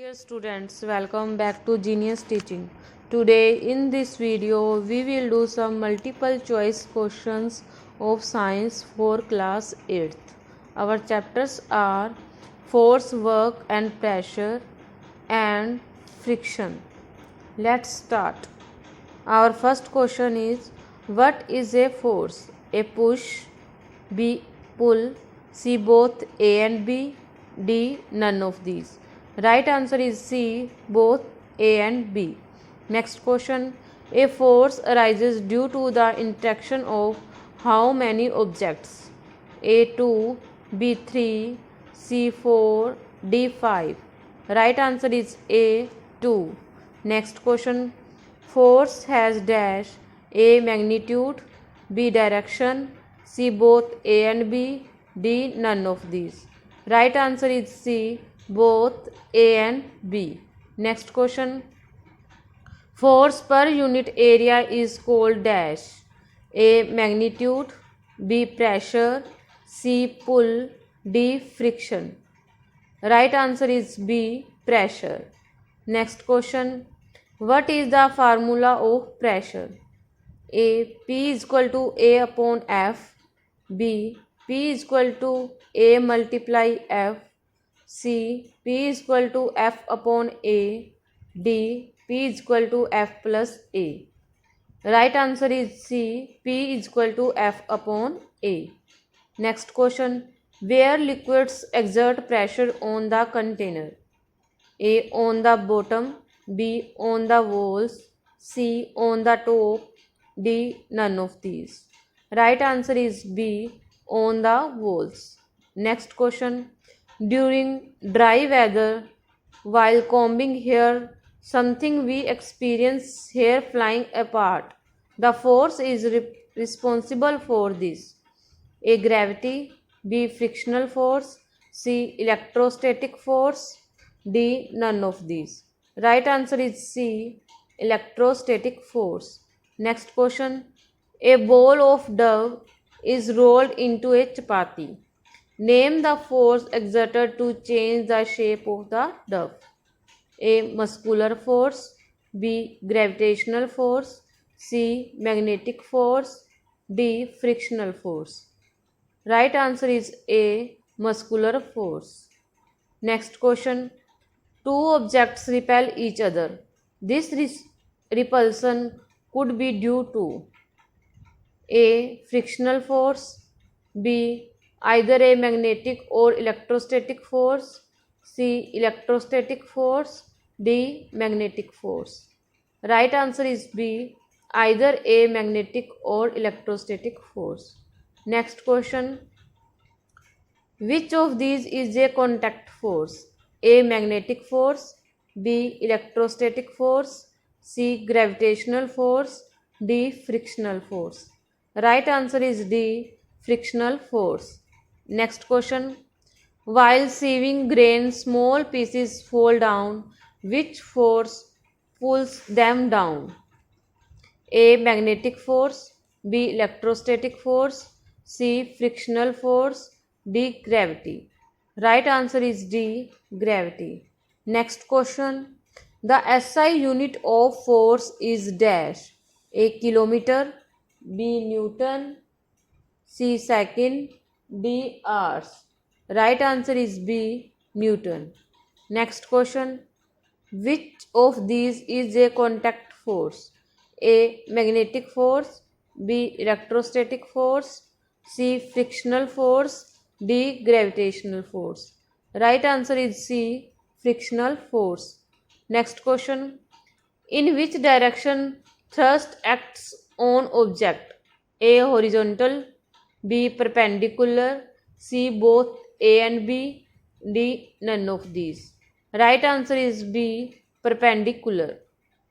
Dear students, welcome back to Genius Teaching. Today in this video we will do some multiple choice questions of science for class 8th. Our chapters are force, work and pressure and friction. Let's start. Our first question is, what is a force? A push, B pull, C both A and B, D none of these. Right answer is C both A and B. Next question, a force arises due to the interaction of how many objects? A2, B3, C4, D5. Right answer is A2. Next question, force has dash, A magnitude, B direction, C both A and B, D none of these. Right answer is C both A and B. Next question, force per unit area is called dash, A magnitude, B pressure, C pull, D friction. Right answer is B pressure. Next question, what is the formula of pressure? A P is equal to A upon F, B P is equal to A multiply F, C P is equal to F upon A, D P is equal to F plus A. Right answer is C, P is equal to F upon A. Next question, where liquids exert pressure on the container? A on the bottom, B on the walls, C on the top, D none of these. Right answer is B on the walls. Next question, during dry weather, while combing hair, something we experience hair flying apart. The force is responsible for this. A gravity, B frictional force, C electrostatic force, D none of these. Right answer is C electrostatic force. Next question, a ball of dough is rolled into a chapati. Name the force exerted to change the shape of the dough. A muscular force, B gravitational force, C magnetic force, D frictional force. Right answer is A muscular force. Next question, two objects repel each other. This repulsion could be due to A frictional force, B either a magnetic or electrostatic force, C electrostatic force, D magnetic force. Right answer is B either a magnetic or electrostatic force. Next question, which of these is a contact force? A magnetic force, B electrostatic force, C gravitational force, D frictional force. Right answer is D frictional force. Next question, while sieving grain, small pieces fall down. Which force pulls them down? A magnetic force, B electrostatic force, C frictional force, D gravity. Right answer is D gravity. Next question, the SI unit of force is dash, A kilometer, B Newton, C second, D hours. Right answer is B Newton. Next question, which of these is a contact force? A magnetic force, B electrostatic force, C frictional force, D gravitational force. Right answer is C frictional force. Next question, in which direction thrust acts on object? A horizontal, B perpendicular, C both A and B, D none of these. Right answer is B perpendicular.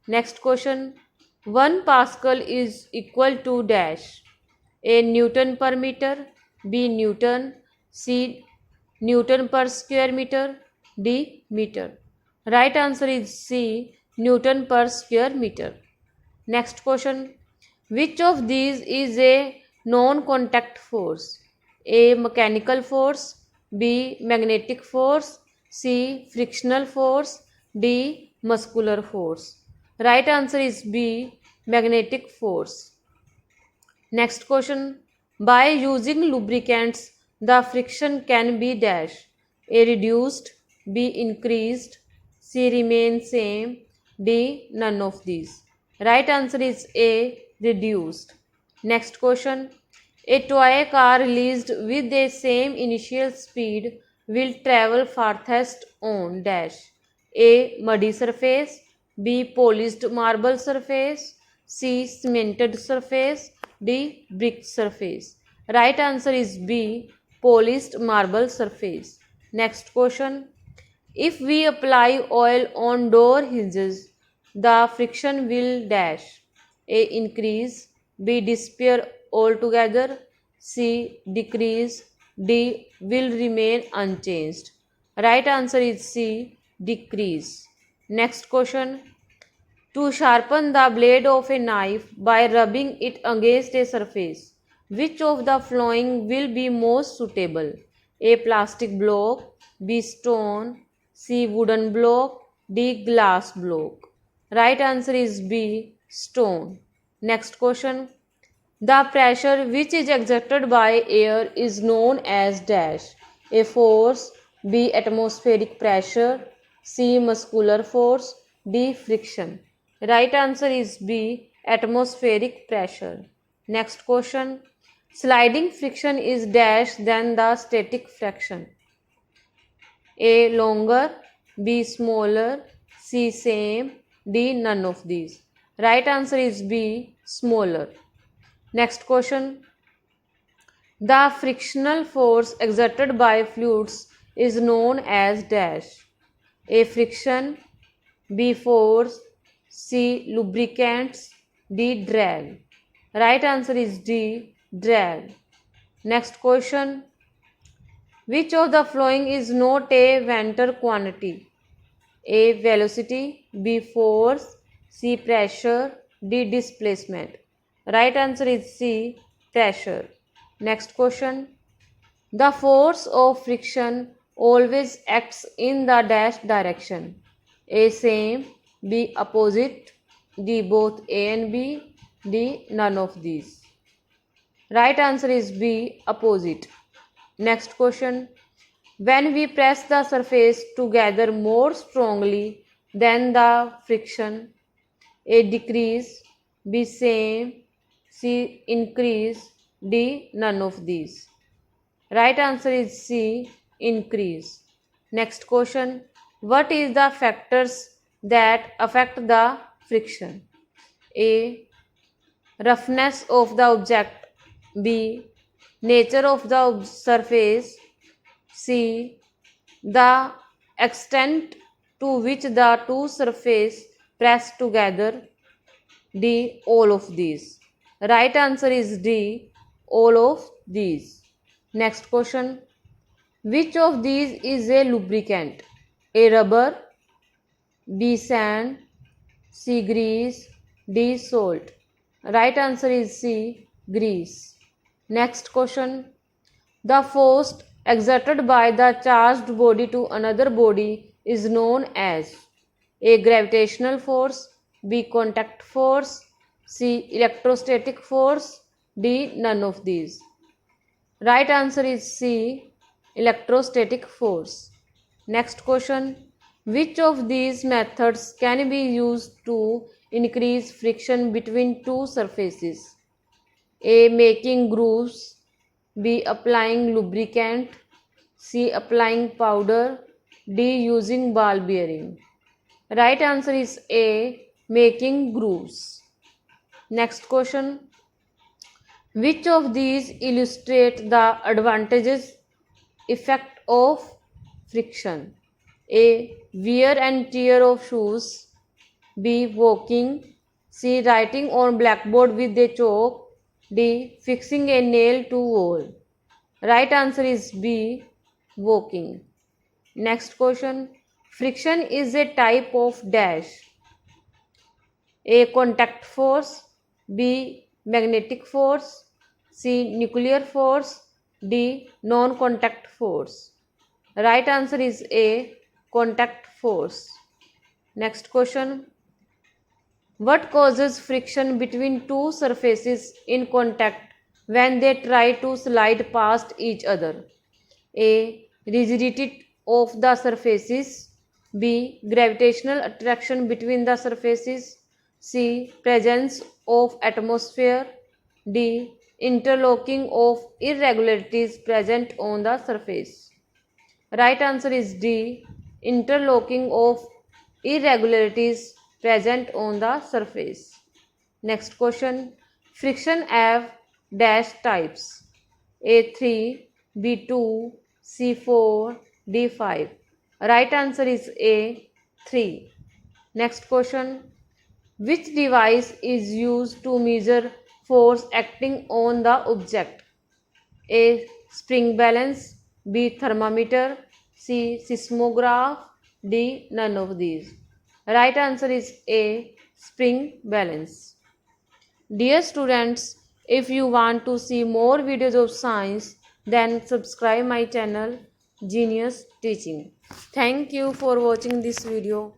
Next question, 1 Pascal is equal to dash, A Newton per meter, B Newton, C Newton per square meter, D meter. Right answer is C Newton per square meter. Next question, which of these is a non-contact force? A mechanical force, B magnetic force, C frictional force, D. Muscular force. Right answer is B. Magnetic force. Next question. By using lubricants, the friction can be dash. A. Reduced. B. Increased. C. Remain same. D. None of these. Right answer is A. Reduced. Next question. A toy car released with the same initial speed will travel farthest on dash. A. Muddy surface. B. Polished marble surface. C. Cemented surface. D. Brick surface. Right answer is B. Polished marble surface. Next question. If we apply oil on door hinges, the friction will dash. A. Increase. B. Disappear altogether. C. Decrease. D. Will remain unchanged. Right answer is C. Decrease. Next question. To sharpen the blade of a knife by rubbing it against a surface, which of the following will be most suitable? A. Plastic block. B. Stone. C. Wooden block. D. Glass block. Right answer is B. Stone. Next question. The pressure which is exerted by air is known as dash. A. Force. B. Atmospheric pressure. C. Muscular force. D. Friction. Right answer is B. Atmospheric pressure. Next question. Sliding friction is dash than the static friction. A. Longer. B. Smaller. C. Same. D. None of these. Right answer is B. Smaller. Next question. The frictional force exerted by fluids is known as dash. A. Friction. B. Force. C. Lubricants. D. Drag. Right answer is D. Drag. Next question. Which of the following is not a vector quantity? A. Velocity. B. Force. C. Pressure. D. Displacement. Right answer is C. Pressure. Next question. The force of friction always acts in the dash direction. A. Same. B. Opposite. D. Both A and B. D. None of these. Right answer is B. Opposite. Next question. When we press the surface together more strongly than the friction, A. Decrease. B. Same. C. Increase. D. None of these. Right answer is C. Increase. Next question. What is the factors that affect the friction? A. Roughness of the object. B. Nature of the surface. C. The extent to which the two surfaces press together. D. All of these. Right answer is D. All of these. Next question. Which of these is a lubricant? A. Rubber. B. Sand. C. Grease. D. Salt. Right answer is C. Grease. Next question. The force exerted by the charged body to another body is known as A. Gravitational force. B. Contact force. C. Electrostatic force. D. None of these. Right answer is C. Electrostatic force. Next question. Which of these methods can be used to increase friction between two surfaces? A. Making grooves. B. Applying lubricant. C. Applying powder. D. Using ball bearing. Right answer is A. Making grooves. Next question. Which of these illustrate the advantages effect of friction? A. Wear and tear of shoes. B. Walking. C. Writing on blackboard with a chalk. D. Fixing a nail to wall. Right answer is B. Walking. Next question. Friction is a type of dash. A. Contact force. B. Magnetic force. C. Nuclear force. D. Non-contact force. Right answer is A. Contact force. Next question. What causes friction between two surfaces in contact when they try to slide past each other? A. Rigidity of the surfaces. B. Gravitational attraction between the surfaces. C. Presence of atmosphere. D. Interlocking of irregularities present on the surface. Right answer is D. Interlocking of irregularities present on the surface. Next question. Friction have dash types. A3, B2, C4, D5. Right answer is A3. Next question. Which device is used to measure force acting on the object? A. Spring balance. B. Thermometer. C. Seismograph. D. None of these. Right answer is A. Spring balance. Dear students, if you want to see more videos of science, then subscribe my channel Genius Teaching. Thank you for watching this video.